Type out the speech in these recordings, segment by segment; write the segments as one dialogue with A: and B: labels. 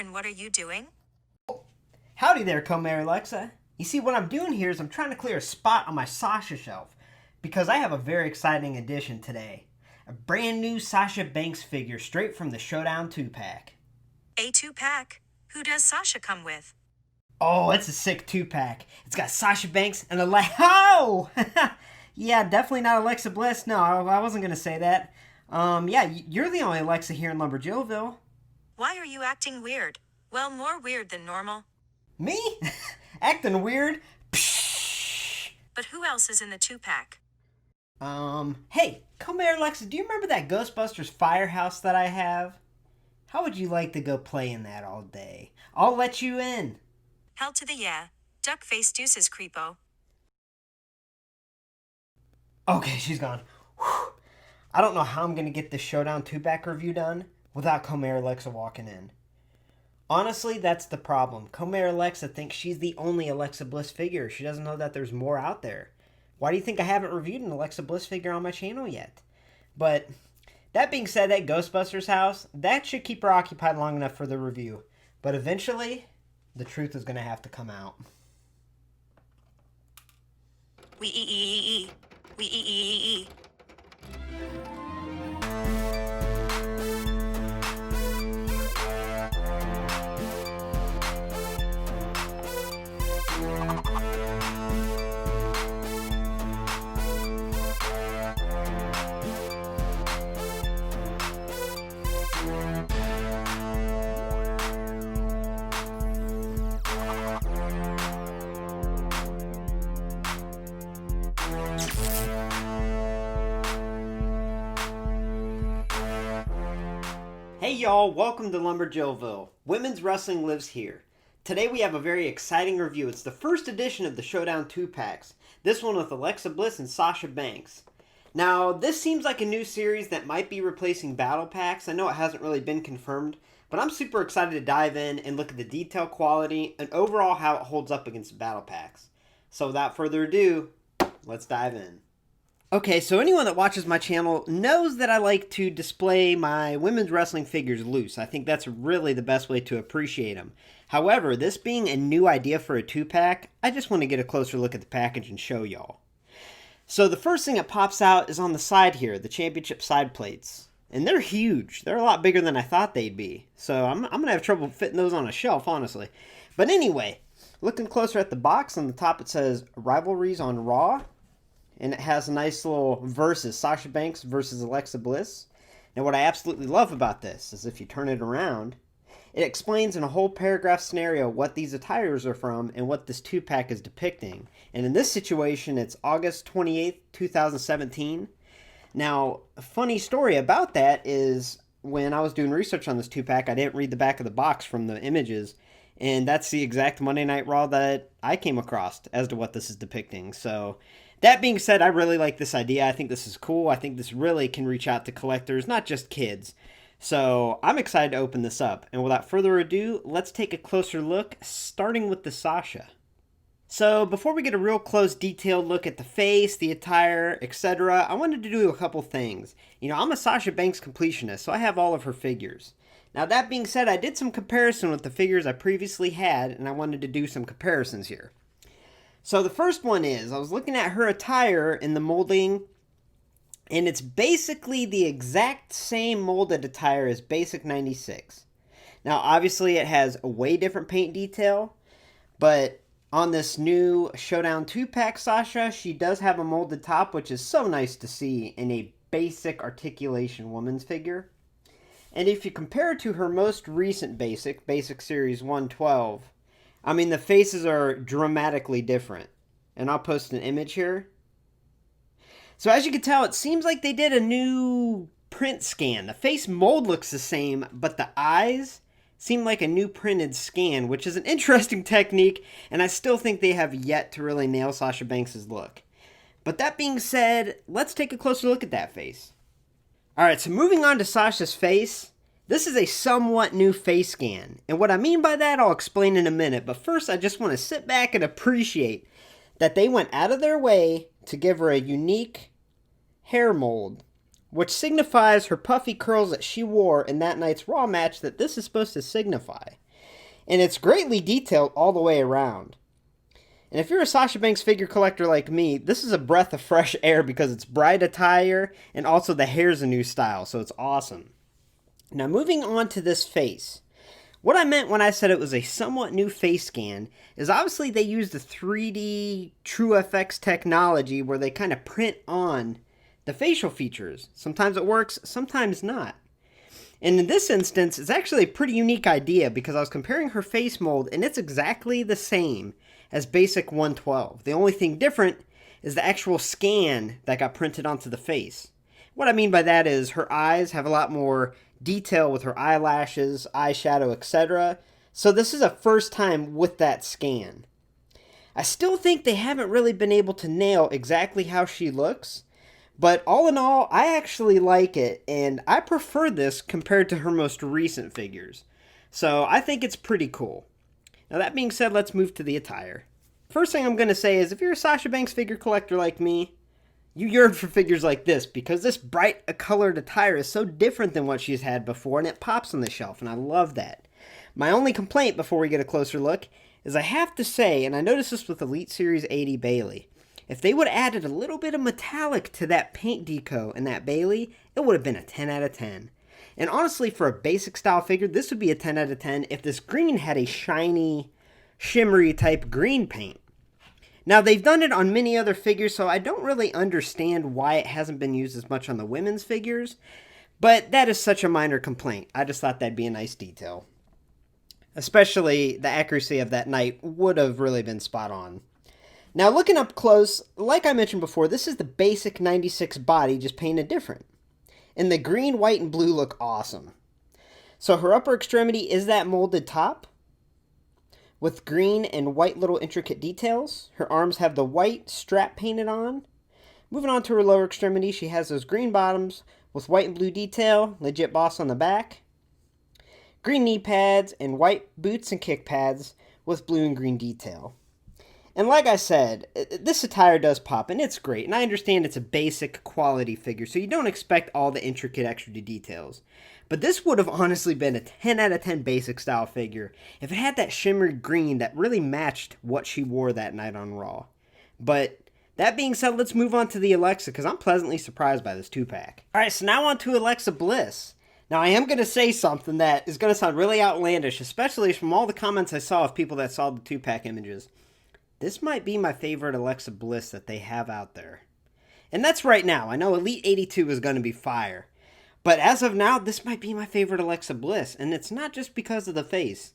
A: and what are you doing?
B: Howdy there, Comer Alexa. You see, what I'm doing here is I'm trying to clear a spot on my Sasha shelf because I have a very exciting addition today. A brand new Sasha Banks figure straight from the Showdown 2-pack.
A: A 2-pack? Who does Sasha come with?
B: Oh, it's a sick 2-pack. It's got Sasha Banks and oh! Yeah, definitely not Alexa Bliss. No, I wasn't going to say that. Yeah, you're the only Alexa here in Lumberjillville.
A: Why are you acting weird? Well, more weird than normal.
B: Me? Acting weird? Psh.
A: But who else is in the 2-pack?
B: Hey, come here, Alexa. Do you remember that Ghostbusters firehouse that I have? How would you like to go play in that all day? I'll let you in.
A: Hell to the yeah. Duck face deuces creepo.
B: Okay, she's gone. Whew. I don't know how I'm going to get this Showdown 2-pack review done without Comer Alexa walking in. Honestly, that's the problem. Comer Alexa thinks she's the only Alexa Bliss figure. She doesn't know that there's more out there. Why do you think I haven't reviewed an Alexa Bliss figure on my channel yet? But that being said, that Ghostbusters house, that should keep her occupied long enough for the review. But eventually, the truth is going to have to come out.
A: We
B: Hey y'all, welcome to Lumberjillville. Women's wrestling lives here. Today we have a very exciting review. It's the first edition of the Showdown 2-packs. This one with Alexa Bliss and Sasha Banks. Now, this seems like a new series that might be replacing Battle Packs. I know it hasn't really been confirmed, but I'm super excited to dive in and look at the detail quality and overall how it holds up against Battle Packs. So without further ado, let's dive in. Okay, so anyone that watches my channel knows that I like to display my women's wrestling figures loose. I think that's really the best way to appreciate them. However, this being a new idea for a 2-pack, I just want to get a closer look at the package and show y'all. So the first thing that pops out is on the side here, the championship side plates. And they're huge. They're a lot bigger than I thought they'd be. So I'm going to have trouble fitting those on a shelf, honestly. But anyway, looking closer at the box, on the top it says Rivalries on Raw. And it has a nice little versus, Sasha Banks versus Alexa Bliss. Now what I absolutely love about this is if you turn it around, it explains in a whole paragraph scenario what these attires are from and what this 2-pack is depicting. And in this situation, it's August 28th, 2017. Now, a funny story about that is when I was doing research on this 2-pack, I didn't read the back of the box from the images. And that's the exact Monday Night Raw that I came across as to what this is depicting. So that being said, I really like this idea. I think this is cool. I think this really can reach out to collectors, not just kids. So I'm excited to open this up. And without further ado, let's take a closer look, starting with the Sasha. So before we get a real close detailed look at the face, the attire, etc., I wanted to do a couple things. You know, I'm a Sasha Banks completionist, so I have all of her figures. Now that being said, I did some comparison with the figures I previously had, and I wanted to do some comparisons here. So the first one is, I was looking at her attire in the molding, and it's basically the exact same molded attire as Basic 96. Now obviously it has a way different paint detail, but on this new Showdown 2-pack Sasha, she does have a molded top, which is so nice to see in a basic articulation woman's figure. And if you compare it to her most recent Basic Series 112, I mean, the faces are dramatically different. And I'll post an image here. So as you can tell, it seems like they did a new print scan. The face mold looks the same, but the eyes seem like a new printed scan, which is an interesting technique, and I still think they have yet to really nail Sasha Banks' look. But that being said, let's take a closer look at that face. Alright, so moving on to Sasha's face. This is a somewhat new face scan, and what I mean by that I'll explain in a minute, but first I just want to sit back and appreciate that they went out of their way to give her a unique hair mold, which signifies her puffy curls that she wore in that night's Raw match that this is supposed to signify. and it's greatly detailed all the way around. And if you're a Sasha Banks figure collector like me, this is a breath of fresh air because it's bright attire and also the hair's a new style, so it's awesome. Now moving on to this face. What I meant when I said it was a somewhat new face scan is obviously they use the 3D TrueFX technology where they kind of print on the facial features. Sometimes it works, sometimes not. And in this instance, it's actually a pretty unique idea because I was comparing her face mold and it's exactly the same as basic 112. The only thing different is the actual scan that got printed onto the face. What I mean by that is her eyes have a lot more detail with her eyelashes, eyeshadow, etc. So this is a first time with that scan. I still think they haven't really been able to nail exactly how she looks, but all in all, I actually like it, and I prefer this compared to her most recent figures. So I think it's pretty cool. Now that being said, let's move to the attire. First thing I'm going to say is if you're a Sasha Banks figure collector like me, you yearn for figures like this because this bright colored attire is so different than what she's had before and it pops on the shelf and I love that. My only complaint before we get a closer look is I have to say, and I noticed this with Elite Series 80 Bayley, if they would have added a little bit of metallic to that paint deco in that Bayley, it would have been a 10 out of 10. And honestly, for a basic style figure, this would be a 10 out of 10 if this green had a shiny, shimmery type green paint. Now, they've done it on many other figures, so I don't really understand why it hasn't been used as much on the women's figures, but that is such a minor complaint. I just thought that'd be a nice detail. Especially the accuracy of that knight would have really been spot on. Now, looking up close, like I mentioned before, this is the basic 96 body, just painted different. And the green, white, and blue look awesome. So her upper extremity is that molded top with green and white little intricate details. Her arms have the white strap painted on. Moving on to her lower extremity, she has those green bottoms with white and blue detail, legit boss on the back. Green knee pads and white boots and kick pads with blue and green detail. And like I said, this attire does pop, and it's great. And I understand it's a basic quality figure, so you don't expect all the intricate extra details. But this would have honestly been a 10 out of 10 basic style figure if it had that shimmery green that really matched what she wore that night on Raw. But that being said, let's move on to the Alexa, because I'm pleasantly surprised by this 2-pack. Alright, so now on to Alexa Bliss. Now, I am going to say something that is going to sound really outlandish, especially from all the comments I saw of people that saw the 2-pack images. This might be my favorite Alexa Bliss that they have out there. And that's right now. I know Elite 82 is going to be fire. But as of now, this might be my favorite Alexa Bliss. And it's not just because of the face.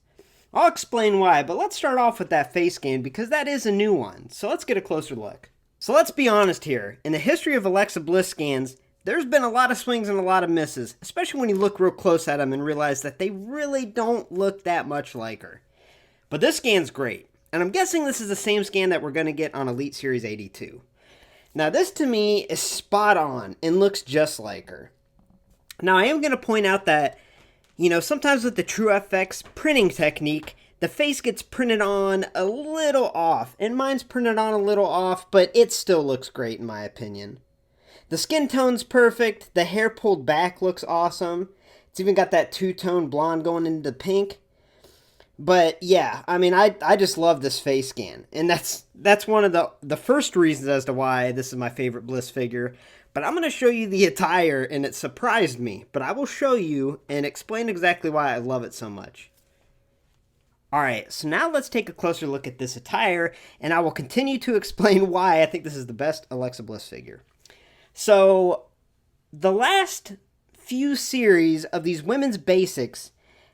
B: I'll explain why, but let's start off with that face scan because that is a new one. So let's get a closer look. So let's be honest here. In the history of Alexa Bliss scans, there's been a lot of swings and a lot of misses. Especially when you look real close at them and realize that they really don't look that much like her. But this scan's great. And I'm guessing this is the same scan that we're going to get on Elite Series 82. Now, this to me is spot on and looks just like her. Now, I am going to point out that, sometimes with the TrueFX printing technique, the face gets printed on a little off. And mine's printed on a little off, but it still looks great in my opinion. The skin tone's perfect. The hair pulled back looks awesome. It's even got that two-tone blonde going into pink. But yeah, I mean, I just love this face scan. And that's one of the first reasons as to why this is my favorite Bliss figure. But I'm going to show you the attire, and it surprised me. But I will show you and explain exactly why I love it so much. Alright, so now let's take a closer look at this attire, and I will continue to explain why I think this is the best Alexa Bliss figure. So, the last few series of these women's basics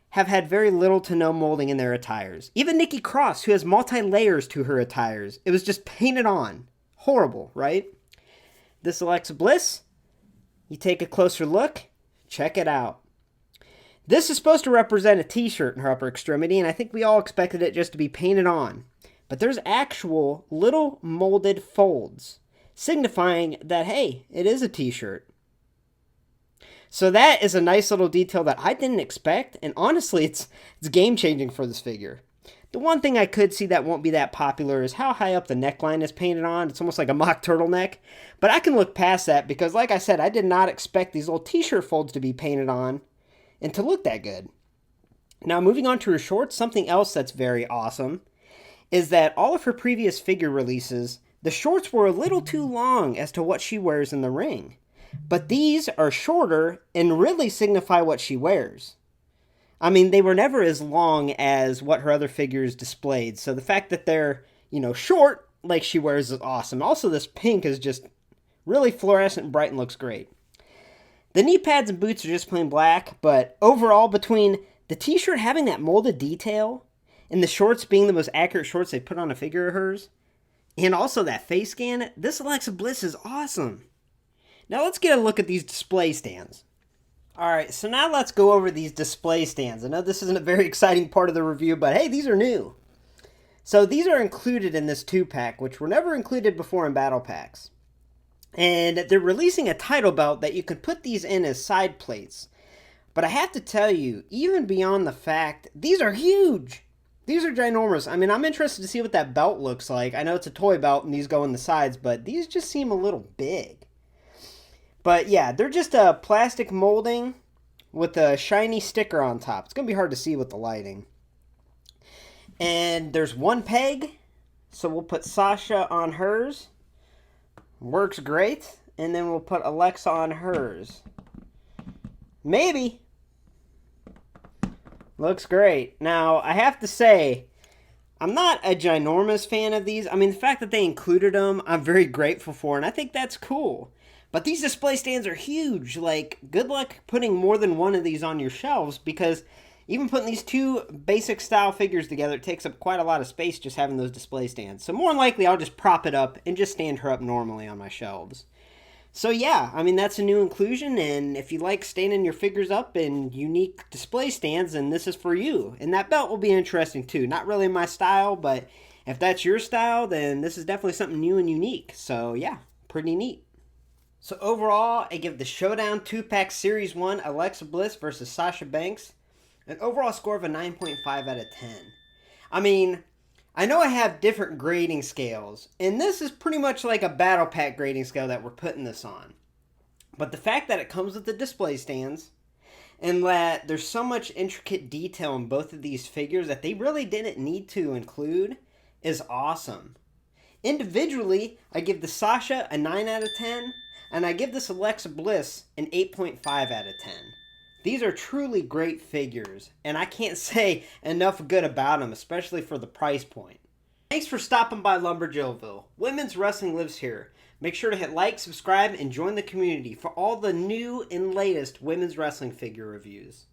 B: have had very little to no molding in their attires. Even Nikki Cross, who has multi-layers to her attires, it was just painted on. Horrible, right? This Alexa Bliss, you take a closer look, check it out. This is supposed to represent a t-shirt in her upper extremity, and I think we all expected it just to be painted on. But there's actual little molded folds, signifying that, hey, it is a t-shirt. So that is a nice little detail that I didn't expect, and honestly, it's game-changing for this figure. The one thing I could see that won't be that popular is how high up the neckline is painted on. It's almost like a mock turtleneck, but I can look past that because, like I said, I did not expect these little t-shirt folds to be painted on and to look that good. Now, moving on to her shorts, something else that's very awesome is that all of her previous figure releases, the shorts were a little too long as to what she wears in the ring. But these are shorter and really signify what she wears. I mean, they were never as long as what her other figures displayed. So the fact that they're, short like she wears is awesome. Also, this pink is just really fluorescent and bright and looks great. The knee pads and boots are just plain black, but overall, between the t-shirt having that molded detail and the shorts being the most accurate shorts they put on a figure of hers, and also that face scan, this Alexa Bliss is awesome. Now let's get a look at these display stands. Alright, so now let's go over these display stands. I know this isn't a very exciting part of the review, but hey, these are new. So these are included in this 2-pack, which were never included before in battle packs. And they're releasing a title belt that you can put these in as side plates. But I have to tell you, even beyond the fact, these are huge. These are ginormous. I mean, I'm interested to see what that belt looks like. I know it's a toy belt and these go in the sides, but these just seem a little big. But yeah, they're just a plastic molding with a shiny sticker on top. It's going to be hard to see with the lighting. And there's one peg, so we'll put Sasha on hers. Works great. And then we'll put Alexa on hers. Maybe. Looks great. Now, I have to say, I'm not a ginormous fan of these. I mean, the fact that they included them, I'm very grateful for, and I think that's cool. But these display stands are huge. Like, good luck putting more than one of these on your shelves, because even putting these two basic style figures together, it takes up quite a lot of space just having those display stands. So more than likely, I'll just prop it up and just stand her up normally on my shelves. So yeah, I mean, that's a new inclusion, and if you like standing your figures up in unique display stands, then this is for you. And that belt will be interesting too. Not really my style, but if that's your style, then this is definitely something new and unique. So yeah, pretty neat. So overall, I give the Showdown 2-pack Series 1 Alexa Bliss versus Sasha Banks an overall score of a 9.5 out of 10. I mean, I know I have different grading scales, and this is pretty much like a battle pack grading scale that we're putting this on. But the fact that it comes with the display stands, and that there's so much intricate detail in both of these figures that they really didn't need to include, is awesome. Individually, I give the Sasha a 9 out of 10, and I give this Alexa Bliss an 8.5 out of 10. These are truly great figures, and I can't say enough good about them, especially for the price point. Thanks for stopping by Lumberjillville. Women's wrestling lives here. Make sure to hit like, subscribe, and join the community for all the new and latest women's wrestling figure reviews.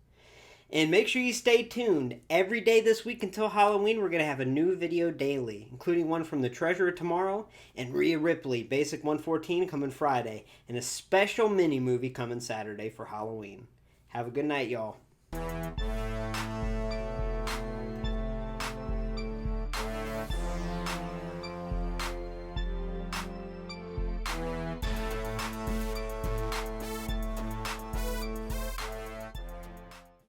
B: And make sure you stay tuned. Every day this week until Halloween, we're going to have a new video daily, including one from the Treasurer tomorrow, and Rhea Ripley, Basic 114, coming Friday, and a special mini-movie coming Saturday for Halloween. Have a good night, y'all.